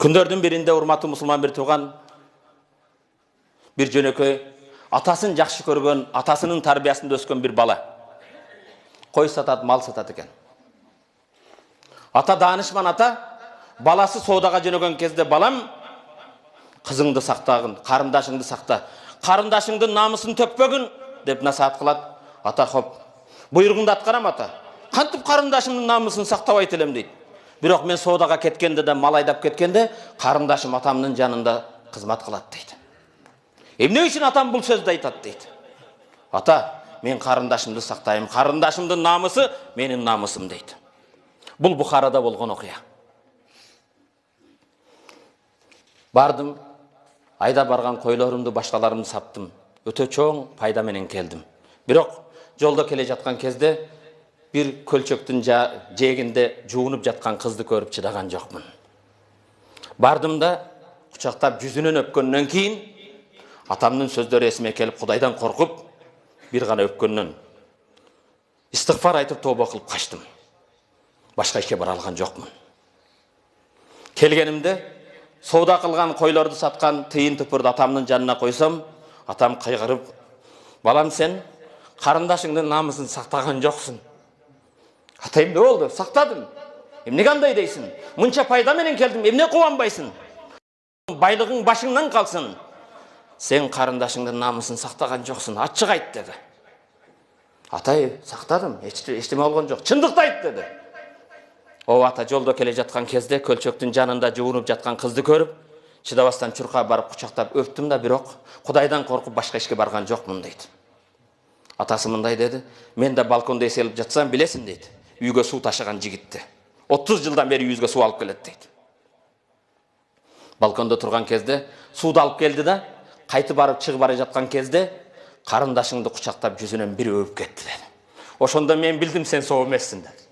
Күндөрдүн биринде урматтуу мусулман бир тууган бир жөнөкөй атасын жакшы көргөн, атасынын тарбиясында өскөн бир бала кой сатат, мал сатат экен. Ата даанышман ата баласы соодага жөнөгөн кезде балам кызыңды сактагын, карындашыңды сакта, карындашыңдын намысын төкпөгүн деп насаат кылат. Ата хоп, буйругуңду аткарам ата. Кантип карындашымдын намысын сактабайт элем дейт. Бирок мен соодага кеткенде да мал айдап кеткенде карындашым атамдын жанында кызмат кылат дейт. Эмне үчүн атам бул сөздү айтат дейт. Ата, мен карындашымды сактайм, карындашымдын намысы менин намысым дейт. Бул Бухарада болгон окуя. Бардым, айда барган койлорумду, башкаларымды саптым. Өтө чоң пайда менен келдим. Бирок жолдо келе жаткан кезде бир көлчөктүн жээгинде жуунуп жаткан кызды көрүп чыдаган жокмун. Бардым да кучактап жүзүнөн өпкөндөн кийин атамдын сөздөрү эсиме келип, Кудайдан коркуп, бир гана өпкөндөн истигфар айтып тобо кылып качтым. Башка ишке бара алган жокмун. Келгенимде соода кылган койлорду саткан тыйын тупурду атамдын жанына койсом, атам кайгырып, балам сен карындашыңдын намысын сактаган жоксуң. Ата, эмне болду? Сактадым. Эмнеге андай дейсиң? Мынча пайда менен келдим, эмне кубанбайсың? Байлыгың башыңнан калсын. Сен карындашыңдын намысын сактаган жоксуң, ачык айт деди. Атай, сактадым, эчтеме болгон жок. Чындыкты айт деди. О ата, жолдо келе жаткан кезде көлчөктүн жанында жуунуп жаткан кызды көрүп, чыдабастан чуркап барып кучактап өптүм да, бирок Кудайдан коркуп башка ишке барган жокмун дейт. Атасы мындай деди, мен да балконда эселип жатсам билесиң дейт. Үйгө суу ташыган жигитти. 30 жылдан бери үйүбүзгө суу алып келет дейт. Балконда турган кезде сууду алып келди да, кайтып барып чыгып бара жаткан кезде карындашыңды кучактап жүзүнөн бир өбүп кетти деди. Ошондо мен билдим сен соо эмессиң деди.